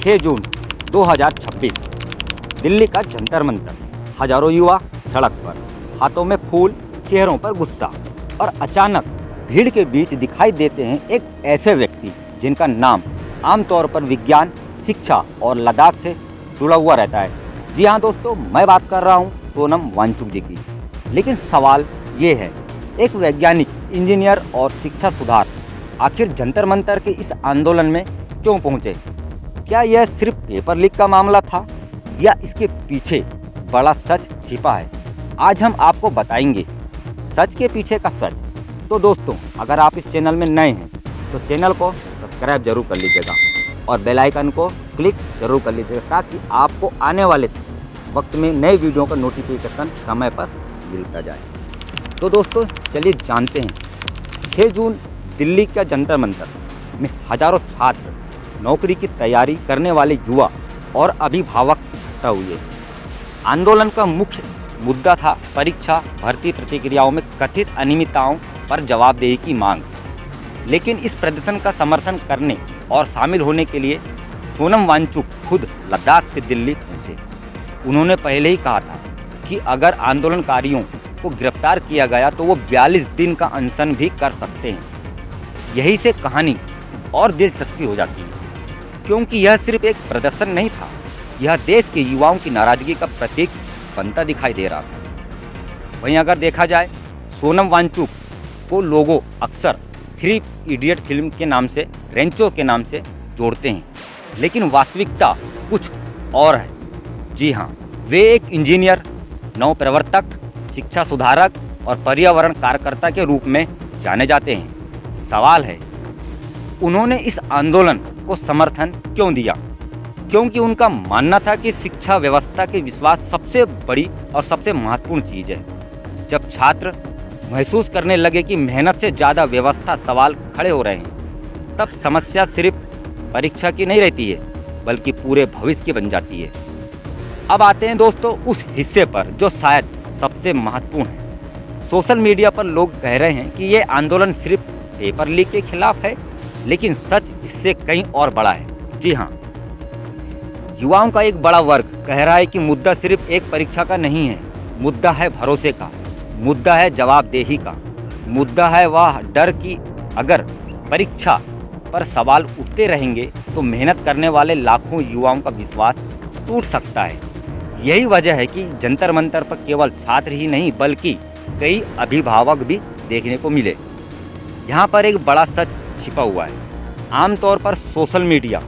6 जून 2026 दिल्ली का जंतर मंतर। हजारों युवा सड़क पर, हाथों में फूल, चेहरों पर गुस्सा। और अचानक भीड़ के बीच दिखाई देते हैं एक ऐसे व्यक्ति जिनका नाम आमतौर पर विज्ञान, शिक्षा और लद्दाख से जुड़ा हुआ रहता है। जी हाँ दोस्तों, मैं बात कर रहा हूँ सोनम वांगचुक जी की। लेकिन सवाल ये है, एक वैज्ञानिक, इंजीनियर और शिक्षा सुधार आखिर जंतर मंतर के इस आंदोलन में क्यों पहुँचे? क्या यह सिर्फ पेपर लीक का मामला था या इसके पीछे बड़ा सच छिपा है? आज हम आपको बताएंगे सच के पीछे का सच। तो दोस्तों, अगर आप इस चैनल में नए हैं तो चैनल को सब्सक्राइब जरूर कर लीजिएगा और बेल आइकन को क्लिक जरूर कर लीजिएगा ताकि आपको आने वाले वक्त में नए वीडियो का नोटिफिकेशन समय पर मिलता जाए। तो दोस्तों, चलिए जानते हैं। 6 जून दिल्ली का जंतर मंतर में हजारों छात्र, नौकरी की तैयारी करने वाले युवा और अभिभावक इकट्ठा हुए। आंदोलन का मुख्य मुद्दा था परीक्षा भर्ती प्रक्रियाओं में कथित अनियमितताओं पर जवाबदेही की मांग। लेकिन इस प्रदर्शन का समर्थन करने और शामिल होने के लिए सोनम वांगचुक खुद लद्दाख से दिल्ली पहुंचे। उन्होंने पहले ही कहा था कि अगर आंदोलनकारियों को गिरफ्तार किया गया तो वो 42 दिन का अनशन भी कर सकते हैं। यही से कहानी और दिलचस्पी हो जाती है, क्योंकि यह सिर्फ एक प्रदर्शन नहीं था, यह देश के युवाओं की नाराजगी का प्रतीक बनता दिखाई दे रहा था। वहीं अगर देखा जाए, सोनम वांगचुक को लोगों अक्सर 3 इडियट फिल्म के नाम से, रेंचो के नाम से जोड़ते हैं, लेकिन वास्तविकता कुछ और है। जी हाँ, वे एक इंजीनियर, नवप्रवर्तक, शिक्षा सुधारक और पर्यावरण कार्यकर्ता के रूप में जाने जाते हैं। सवाल है, उन्होंने इस आंदोलन को समर्थन क्यों दिया? क्योंकि उनका मानना था कि शिक्षा व्यवस्था के विश्वास सबसे बड़ी और सबसे महत्वपूर्ण चीज़ है। जब छात्र महसूस करने लगे कि मेहनत से ज़्यादा व्यवस्था सवाल खड़े हो रहे हैं, तब समस्या सिर्फ परीक्षा की नहीं रहती है, बल्कि पूरे भविष्य की बन जाती है। अब आते हैं दोस्तों उस हिस्से पर जो शायद सबसे महत्वपूर्ण है। सोशल मीडिया पर लोग कह रहे हैं कि ये आंदोलन सिर्फ पेपर लीक के खिलाफ है, लेकिन सच इससे कहीं और बड़ा है। जी हाँ, युवाओं का एक बड़ा वर्ग कह रहा है कि मुद्दा सिर्फ एक परीक्षा का नहीं है, मुद्दा है भरोसे का, मुद्दा है जवाबदेही का, मुद्दा है वह डर कि अगर परीक्षा पर सवाल उठते रहेंगे तो मेहनत करने वाले लाखों युवाओं का विश्वास टूट सकता है। यही वजह है कि जंतर मंतर पर केवल छात्र ही नहीं बल्कि कई अभिभावक भी देखने को मिले। यहाँ पर एक बड़ा सच छिपा हुआ है। आमतौर पर सोशल मीडिया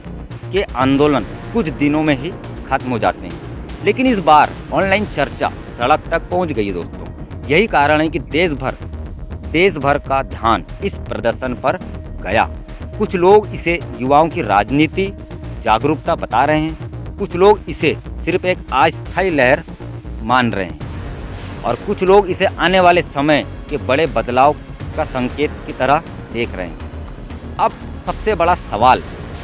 के आंदोलन कुछ दिनों में ही खत्म हो जाते हैं, लेकिन इस बार ऑनलाइन चर्चा सड़क तक पहुँच गई दोस्तों। यही कारण है कि देश भर का ध्यान इस प्रदर्शन पर गया। कुछ लोग इसे युवाओं की राजनीति जागरूकता बता रहे हैं, कुछ लोग इसे सिर्फ एक अस्थायी लहर मान रहे हैं और कुछ लोग इसे आने वाले समय के बड़े बदलाव का संकेत की तरह देख रहे हैं। अब सबसे बड़ा सवाल,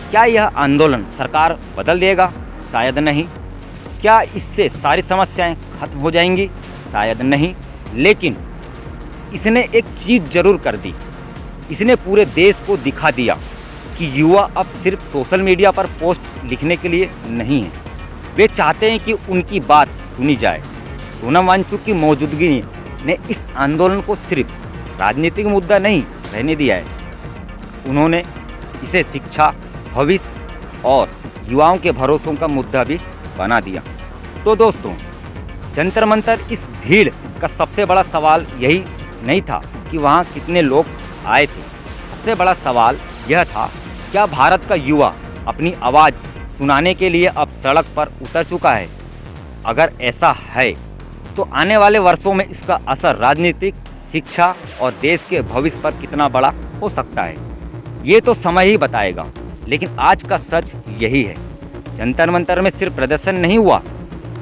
क्या यह आंदोलन सरकार बदल देगा? शायद नहीं। क्या इससे सारी समस्याएं खत्म हो जाएंगी? शायद नहीं। लेकिन इसने एक चीज़ जरूर कर दी, इसने पूरे देश को दिखा दिया कि युवा अब सिर्फ सोशल मीडिया पर पोस्ट लिखने के लिए नहीं है, वे चाहते हैं कि उनकी बात सुनी जाए। सोनम वांगचुक की मौजूदगी ने इस आंदोलन को सिर्फ राजनीतिक मुद्दा नहीं रहने दिया है, उन्होंने इसे शिक्षा, भविष्य और युवाओं के भरोसों का मुद्दा भी बना दिया। तो दोस्तों, जंतर मंतर इस भीड़ का सबसे बड़ा सवाल यही नहीं था कि वहाँ कितने लोग आए थे। सबसे बड़ा सवाल यह था, क्या भारत का युवा अपनी आवाज़ सुनाने के लिए अब सड़क पर उतर चुका है? अगर ऐसा है तो आने वाले वर्षों में इसका असर राजनीतिक, शिक्षा और देश के भविष्य पर कितना बड़ा हो सकता है, ये तो समय ही बताएगा। लेकिन आज का सच यही है, जंतर मंतर में सिर्फ प्रदर्शन नहीं हुआ,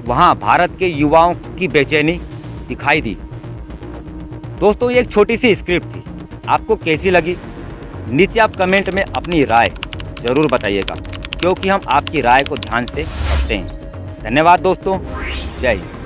वहाँ भारत के युवाओं की बेचैनी दिखाई दी। दोस्तों, ये एक छोटी सी स्क्रिप्ट थी, आपको कैसी लगी? नीचे आप कमेंट में अपनी राय ज़रूर बताइएगा, क्योंकि हम आपकी राय को ध्यान से पढ़ते हैं। धन्यवाद दोस्तों, जय हिंद।